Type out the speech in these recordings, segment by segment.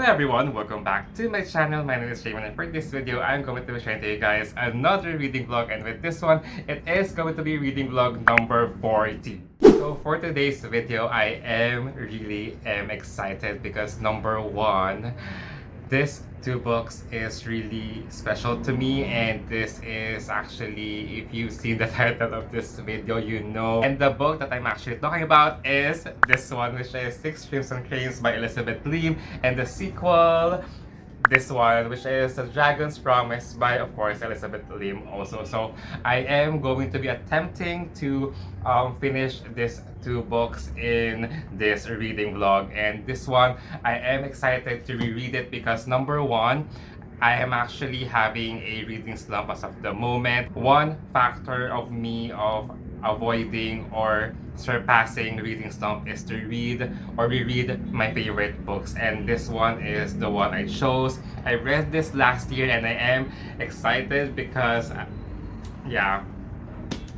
everyone, welcome back to my channel. My name is Raymond, and for this video, I'm going to be sharing to you guys another reading vlog, and with this one, it is going to be reading vlog number 40. So for today's video, I am really excited because number one, this two books is really special to me, and this is actually, if you've seen the title of this video, you know. And the book that I'm actually talking about is this one, which is Six Crimson Cranes by Elizabeth Lim, and the sequel, this one, which is The Dragon's Promise by, of course, Elizabeth Lim also. So I am going to be attempting to finish these two books in this reading vlog, and this one I am excited to reread it because number one, I am actually having a reading slump as of the moment. One factor of me of avoiding or surpassing reading slump is to read or reread my favorite books, and this one is the one I chose. I read this last year and I am excited because yeah,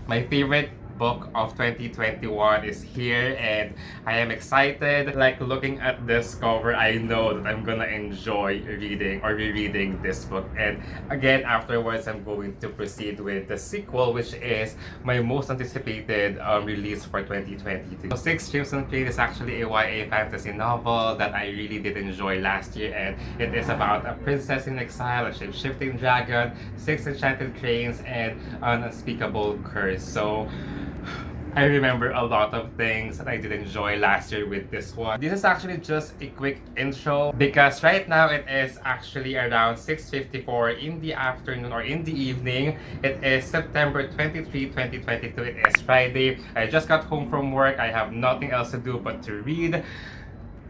my favorite book of 2021 is here, and I am excited. Like, looking at this cover, I know that I'm gonna enjoy reading or rereading this book, and again afterwards I'm going to proceed with the sequel, which is my most anticipated release for 2022. So Six Crimson Cranes is actually a YA fantasy novel that I really did enjoy last year, and it is about a princess in exile, a shape-shifting dragon, six enchanted cranes, and an unspeakable curse. So I remember a lot of things that I did enjoy last year with this one. This is actually just a quick intro because right now it is actually around 6:54 in the afternoon or in the evening. It is September 23, 2022. It is Friday. I just got home from work. I have nothing else to do but to read,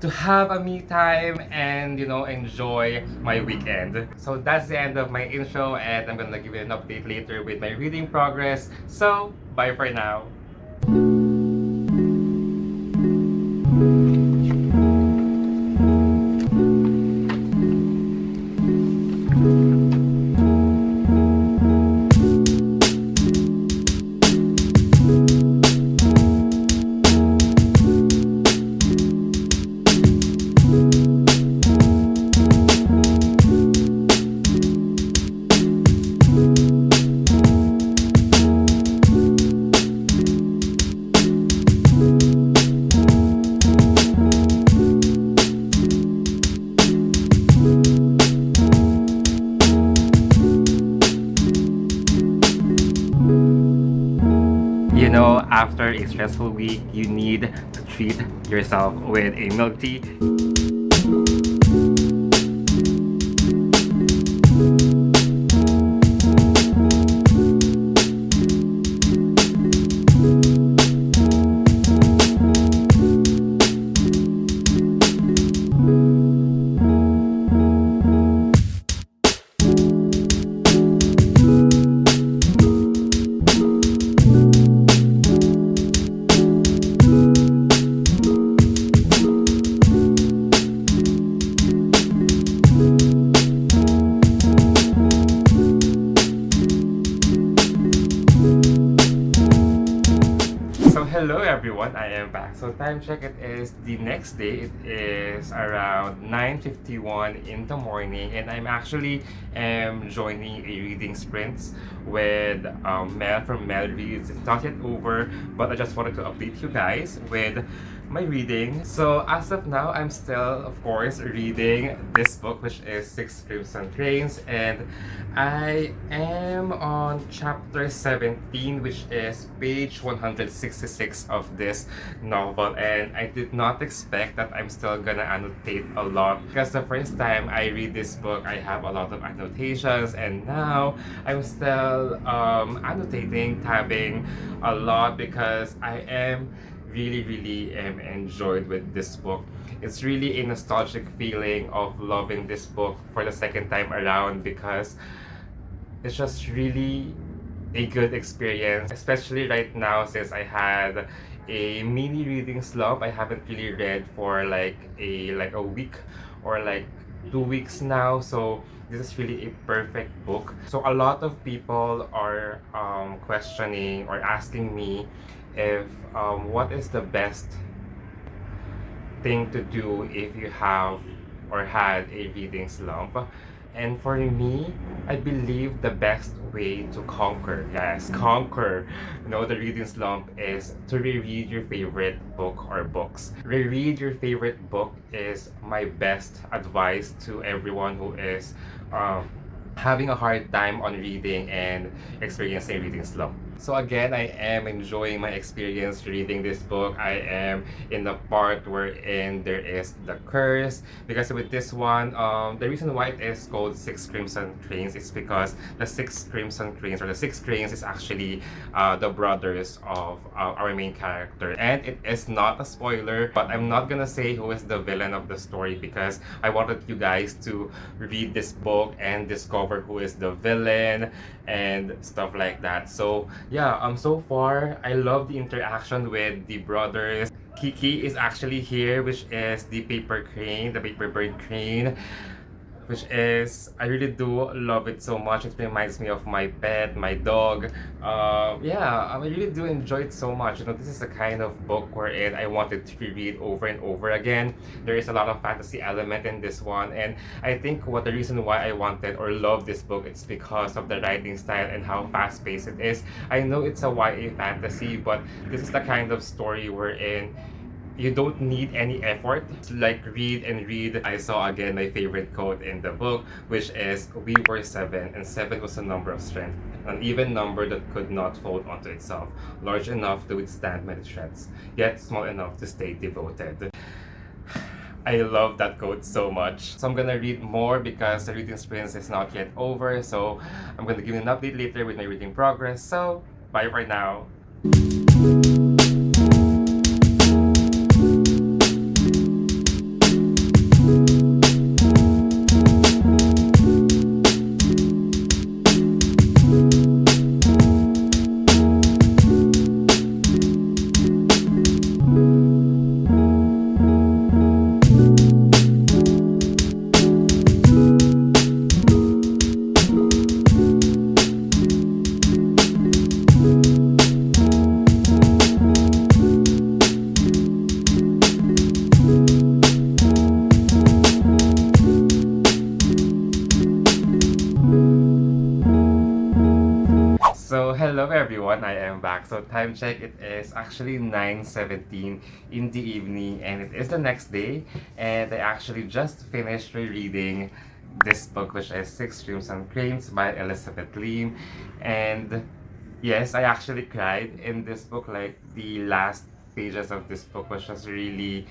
to have a me time, and enjoy my weekend. So that's the end of my intro, and I'm gonna give you an update later with my reading progress. So bye for now. After a stressful week, you need to treat yourself with a milk tea. Hello everyone, I am back. So time check, it is the next day. It is around 9:51 in the morning, and I'm actually joining a reading sprint with Mel from Mel Reads. It's not yet over, but I just wanted to update you guys with my reading. So as of now, I'm still, of course, reading this book, which is Six Crimson Cranes, and I am on chapter 17, which is page 166 of this novel, and I did not expect that I'm still gonna annotate a lot, because the first time I read this book, I have a lot of annotations, and now I'm still annotating, tabbing a lot, because I am really enjoyed with this book. It's really a nostalgic feeling of loving this book for the second time around, because it's just really a good experience, especially right now since I had a mini reading slump. I haven't really read for like a week or like 2 weeks now, so this is really a perfect book. So a lot of people are questioning or asking me if what is the best thing to do if you have or had a reading slump. And for me, I believe the best way to conquer, yes, conquer, the reading slump is to reread your favorite book or books. Reread your favorite book is my best advice to everyone who is um, having a hard time on reading and experiencing reading slump. So again, I am enjoying my experience reading this book. I am in the part wherein there is the curse. Because with this one, the reason why it is called Six Crimson Cranes is because the Six Crimson Cranes or the Six Cranes is actually the brothers of our main character. And it is not a spoiler, but I'm not gonna say who is the villain of the story because I wanted you guys to read this book and discover who is the villain and stuff like that. So yeah, so far I love the interaction with the brothers. Kiki is actually here, which is the paper crane, the paper bird crane, which is I really do love it so much. It reminds me of my pet, my dog. Yeah, I really do enjoy it so much. This is the kind of book wherein I wanted to reread over and over again. There is a lot of fantasy element in this one, and I think what the reason why I wanted or love this book is because of the writing style and how fast-paced it is. I know it's a YA fantasy, but this is the kind of story wherein you don't need any effort. Like read and read. I saw again my favorite quote in the book, which is we were seven, and seven was a number of strength, an even number that could not fold onto itself, large enough to withstand many shreds, yet small enough to stay devoted. I love that quote so much. So I'm gonna read more because the reading experience is not yet over. So I'm gonna give you an update later with my reading progress. So bye for now. So hello everyone, I am back. So time check, it is actually 9:17 in the evening and it is the next day, and I actually just finished rereading this book, which is Six Crimson Cranes by Elizabeth Lim. And yes, I actually cried in this book. Like the last pages of this book was just really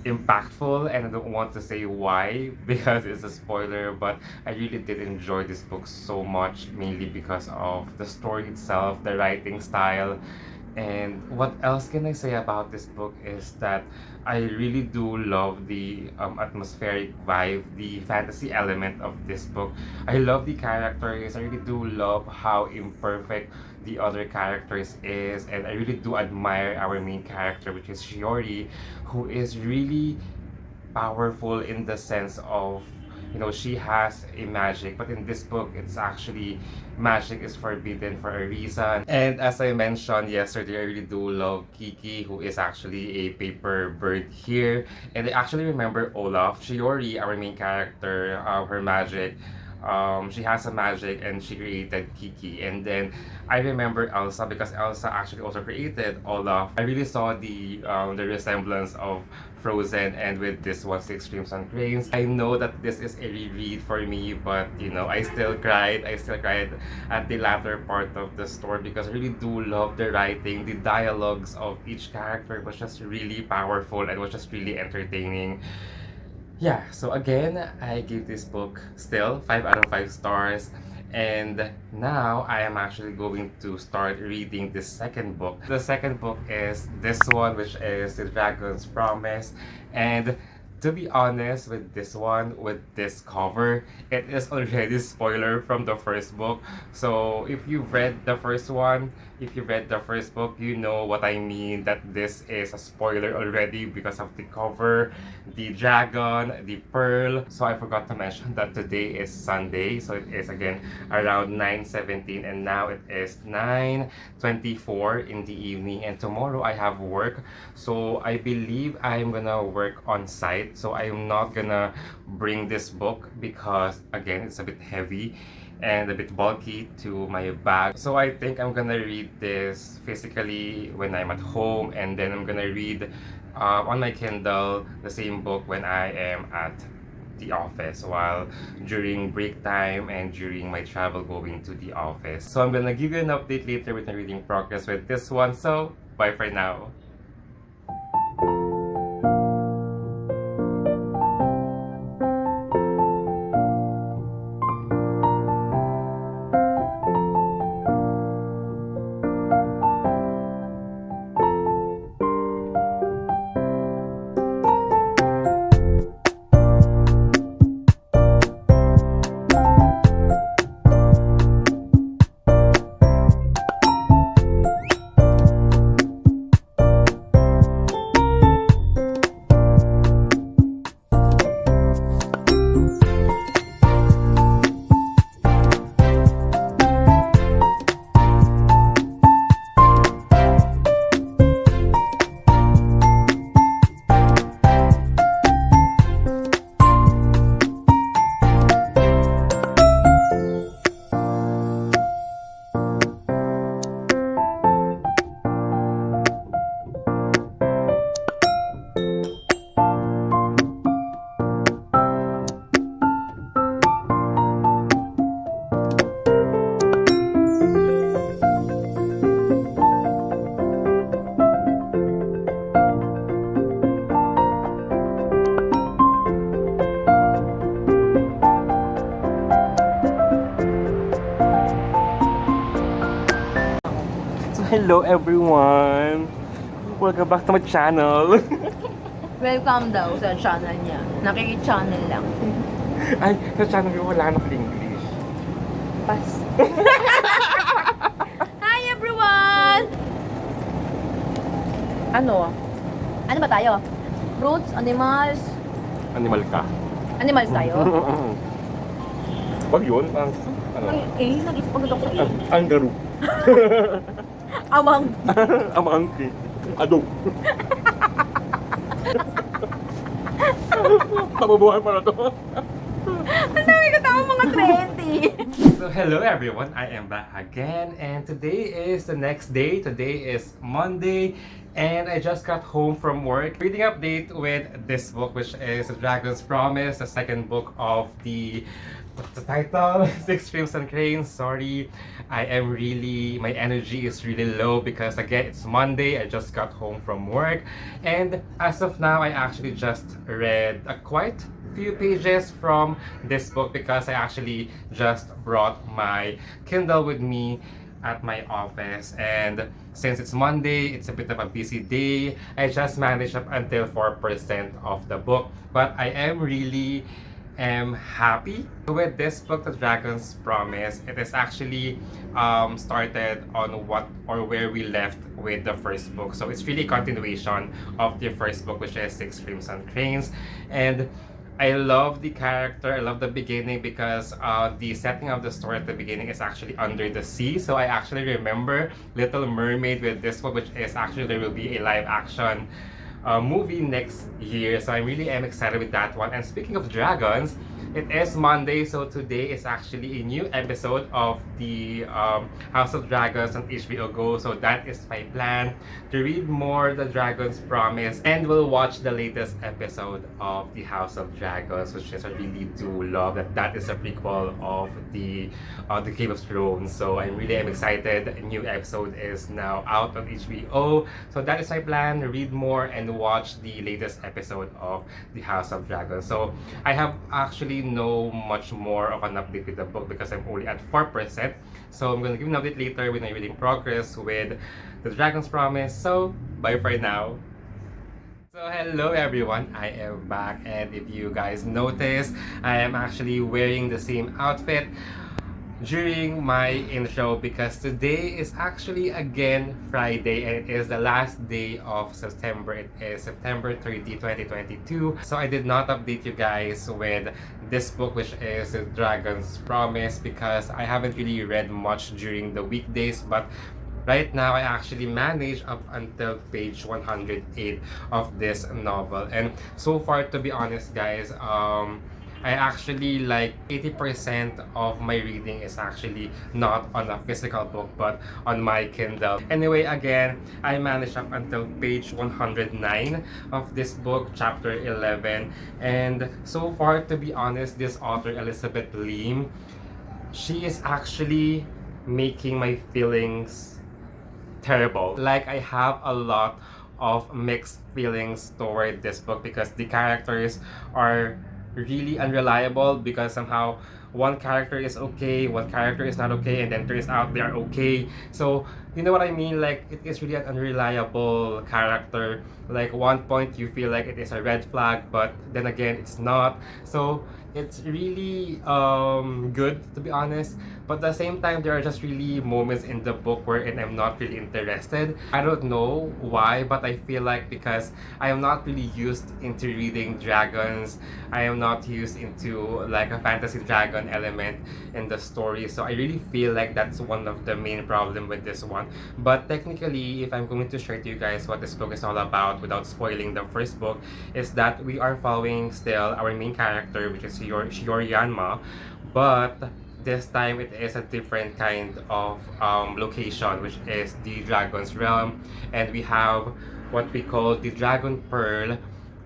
impactful, and I don't want to say why because it's a spoiler, but I really did enjoy this book so much, mainly because of the story itself, the writing style. And what else can I say about this book is that I really do love the atmospheric vibe, the fantasy element of this book. I love the characters. I really do love how imperfect the other characters is, and I really do admire our main character, which is Shiori, who is really powerful in the sense of, she has a magic, but in this book it's actually magic is forbidden for a reason. And as I mentioned yesterday, I really do love Kiki, who is actually a paper bird here. And I actually remember Olaf. Shiori, our main character, her magic, she has a magic and she created Kiki. And then I remember Elsa because Elsa actually also created Olaf. I really saw the resemblance of Frozen and with this one, Six Crimson Cranes. I know that this is a reread for me, but I still cried. I still cried at the latter part of the story because I really do love the writing. The dialogues of each character was just really powerful and was just really entertaining. Yeah, so again, I give this book still 5 out of 5 stars. And now I am actually going to start reading the second book. The second book is this one, which is The Dragon's Promise. And to be honest with this one, with this cover, it is already spoiler from the first book. So if you've read the first one, if you read the first book, you know what I mean, that this is a spoiler already because of the cover, the dragon, the pearl. So I forgot to mention that today is Sunday, so it is again around 9:17, and now it is 9:24 in the evening, and tomorrow I have work. So I believe I'm gonna work on site, so I'm not gonna bring this book because again it's a bit heavy and a bit bulky to my bag. So I think I'm gonna read this physically when I'm at home, and then I'm gonna read on my Kindle the same book when I am at the office, while during break time and during my travel going to the office. So I'm gonna give you an update later with my reading progress with this one. So bye for now. Hello everyone! Welcome back to my channel! Welcome daw sa channel niya. Nakiki-channel lang. Ay, sa channel ko wala naka-English. Pass. Hi everyone! Ano? Ano ba tayo? Fruits, animals? Animal ka. Animals tayo? Wag yun. Ano? Nag-isip ako sa Ang garu. Amang. Amangki. Adog. Pabubuhay pa na to. Ang dami ko tao mga 20. So hello everyone, I am back again, and today is the next day. Today is Monday, and I just got home from work. Reading update with this book, which is The Dragon's Promise, the second book of what's the title? Six Streams and Cranes. Sorry, my energy is really low because again, it's Monday. I just got home from work, and as of now, I actually just read a quite few pages from this book because I actually just brought my Kindle with me at my office, and since it's Monday, it's a bit of a busy day. I just managed up until 4% of the book, but I am happy with this book, The Dragon's Promise. It is actually started on where we left with the first book, so it's really a continuation of the first book, which is Six Streams and Cranes. And I love the character. I love the beginning because the setting of the story at the beginning is actually under the sea. So I actually remember Little Mermaid with this one, which is actually there will be a live action movie next year. So I really am excited with that one. And speaking of dragons, it is Monday, so today is actually a new episode of the House of Dragons on HBO Go. So that is my plan, to read more The Dragon's Promise, and we'll watch the latest episode of the House of Dragons, which is I really do love that is a prequel of the Game of Thrones. So I really am excited. A new episode is now out on HBO. So that is my plan, read more and watch the latest episode of the House of Dragons. So I have actually know much more of an update with the book because I'm only at 4%. So I'm going to give an update later when I'm reading progress with The Dragon's Promise. So bye for now. So hello everyone, I am back, and if you guys notice, I am actually wearing the same outfit. during my intro because today is actually again Friday and it is the last day of September. It is September 30, 2022. So I did not update you guys with this book, which is The Dragon's Promise, because I haven't really read much during the weekdays, but right now I actually managed up until page 108 of this novel. And so far, to be honest guys, I actually like 80% of my reading is actually not on a physical book but on my Kindle. Anyway, again, I managed up until page 109 of this book, chapter 11. And so far, to be honest, this author, Elizabeth Lim, she is actually making my feelings terrible. Like, I have a lot of mixed feelings toward this book because the characters are really unreliable, because somehow one character is okay, one character is not okay, and then turns out they are okay. So you know what I mean? Like, it is really an unreliable character. Like, one point you feel like it is a red flag, but then again it's not. So it's really good, to be honest, but at the same time there are just really moments in the book wherein I'm not really interested. I don't know why, but I feel like because I am not really used into reading dragons, I am not used into like a fantasy dragon element in the story, so I really feel like that's one of the main problem with this one. But technically, if I'm going to share to you guys what this book is all about without spoiling the first book, is that we are following still our main character, which is Shiori Yanma, but this time it is a different kind of location, which is the Dragon's Realm, and we have what we call the Dragon Pearl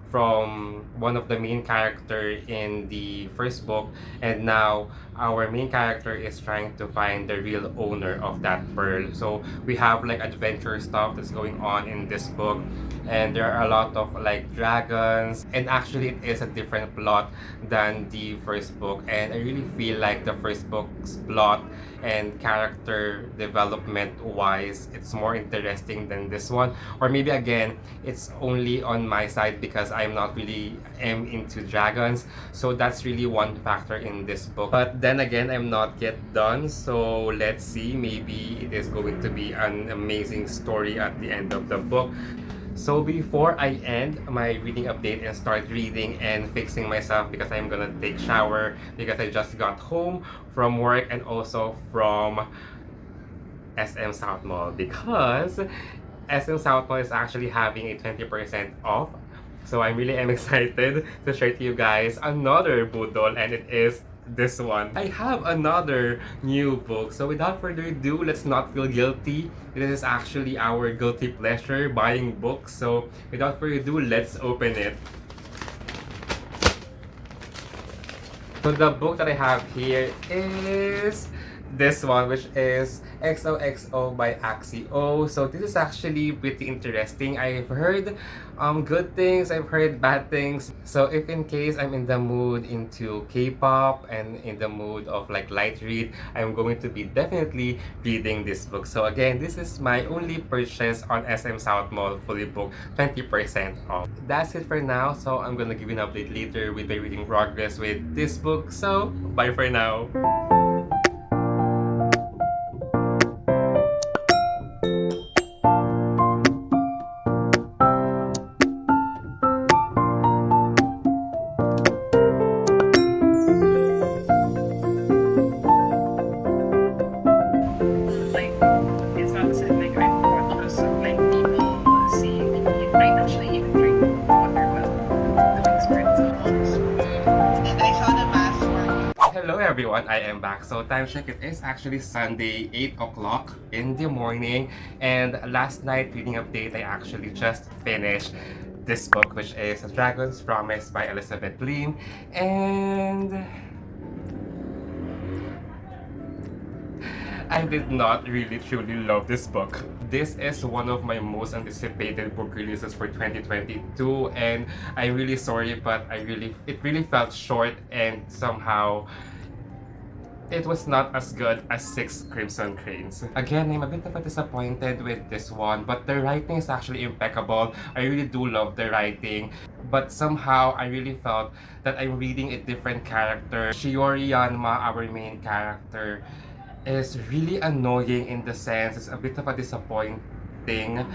from one of the main character in the first book, and now our main character is trying to find the real owner of that pearl. So we have like adventure stuff that's going on in this book, and there are a lot of like dragons, and actually it is a different plot than the first book, and I really feel like the first book's plot and character development wise, it's more interesting than this one. Or maybe again, it's only on my side because I'm not really into dragons, so that's really one factor in this book. But then again, I'm not yet done, so let's see, maybe it is going to be an amazing story at the end of the book. So before I end my reading update and start reading and fixing myself, because I'm gonna take shower because I just got home from work and also from SM South Mall, because SM South Mall is actually having a 20% off. So I really am excited to share to you guys another Budol, and it is this one. I have another new book. So without further ado, let's not feel guilty. This is actually our guilty pleasure, buying books. So without further ado, let's open it. So the book that I have here is this one, which is XOXO by Axio. So this is actually pretty interesting. I've heard good things, I've heard bad things. So if in case I'm in the mood into K-pop and in the mood of like light read, I'm going to be definitely reading this book. So again, this is my only purchase on SM South Mall, fully booked, 20% off. That's it for now. So I'm gonna give you an update later with my reading progress with this book. So bye for now. Hello everyone, I am back. So time check, it is actually Sunday, 8 o'clock in the morning. And last night reading update, I actually just finished this book, which is A Dragon's Promise by Elizabeth Lim. And I did not really truly love this book. This is one of my most anticipated book releases for 2022, and I'm really sorry, but it really felt short, and somehow it was not as good as Six Crimson Cranes. Again, I'm a bit of a disappointed with this one, but the writing is actually impeccable. I really do love the writing. but somehow I really felt that I'm reading a different character. Shiori Yanma, our main character, is really annoying in the sense it's a bit of a disappointing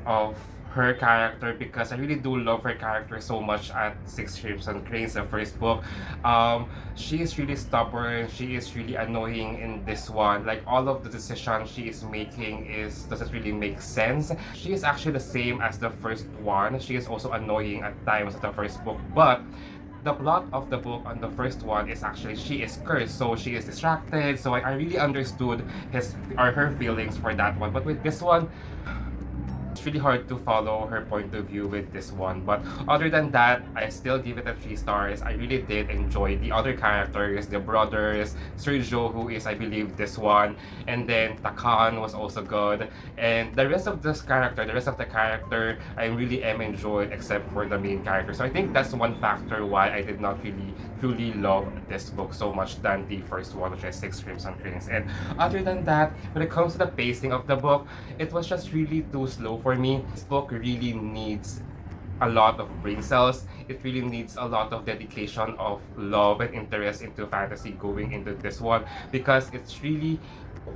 of her character because I really do love her character so much at Six Crimson Cranes, the first book. She is really stubborn. She is really annoying in this one. Like all of the decisions she is making is doesn't really make sense. She is actually the same as the first one. She is also annoying at times at the first book, but the plot of the book on the first one is actually she is cursed, so she is distracted. So I really understood his or her feelings for that one. But with this one, it's really hard to follow her point of view with this one. But other than that, I still give it a 3 stars. I really did enjoy the other characters, the brothers, Sergio, who is I believe this one, and then Takan was also good. And the rest of the character, I really am enjoyed except for the main character. So I think that's one factor why I did not really truly love this book so much than the first one, which is Six Crimson Cranes. And other than that, when it comes to the pacing of the book, it was just really too slow for me. This book really needs a lot of brain cells. It really needs a lot of dedication of love and interest into fantasy going into this one because it's really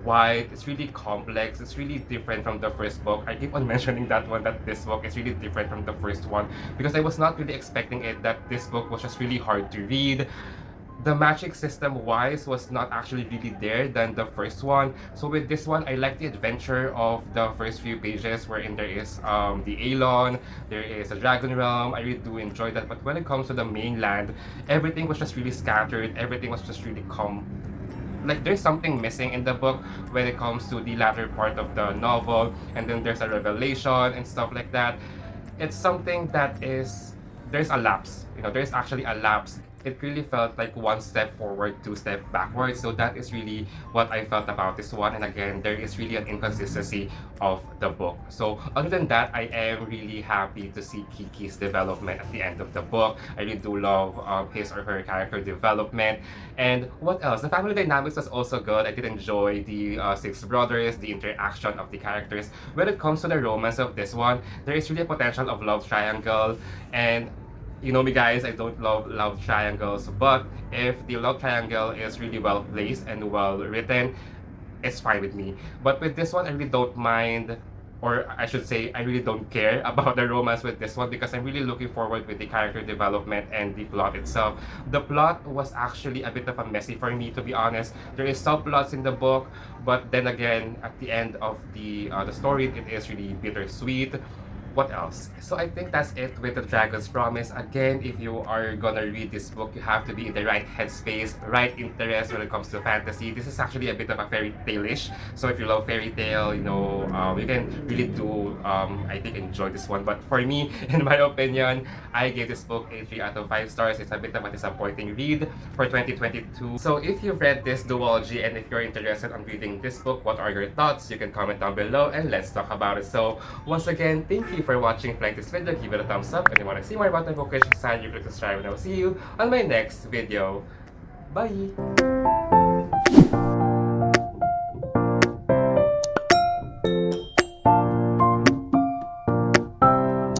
wide, it's really complex, it's really different from the first book. I keep on mentioning that one, that this book is really different from the first one because I was not really expecting it, that this book was just really hard to read. The magic system wise was not actually really there than the first one. So with this one, I like the adventure of the first few pages wherein there is the Alon, there is a Dragon Realm. I really do enjoy that. But when it comes to the mainland, everything was just really scattered. Everything was just really like there's something missing in the book when it comes to the latter part of the novel, and then there's a revelation and stuff like that. It's something that is there's a lapse. There's actually a lapse. It really felt like one step forward, two step backwards. So that is really what I felt about this one. And again, there is really an inconsistency of the book. So other than that, I am really happy to see Kiki's development at the end of the book. I really do love his or her character development. And what else? The family dynamics was also good. I did enjoy the six brothers, the interaction of the characters. When it comes to the romance of this one, there is really a potential of love triangle. And you know me guys, I don't love love triangles, but if the love triangle is really well placed and well written, it's fine with me. But with this one, I really don't mind, or I should say, I really don't care about the romance with this one because I'm really looking forward with the character development and the plot itself. The plot was actually a bit of a messy for me, to be honest. There is subplots in the book, but then again, at the end of the story, it is really bittersweet. What else? So I think that's it with The Dragon's Promise. Again, if you are gonna read this book, you have to be in the right headspace, right interest when it comes to fantasy. This is actually a bit of a fairy tale-ish. So if you love fairy tale, you can really do, I think, enjoy this one. But for me, in my opinion, I gave this book a 3 out of 5 stars. It's a bit of a disappointing read for 2022. So if you've read this duology and if you're interested on reading this book, what are your thoughts? You can comment down below and let's talk about it. So once again, thank you for watching. If you like this video, give it a thumbs up. And if you want to see more about my bookish side, you click subscribe and I will see you on my next video. Bye!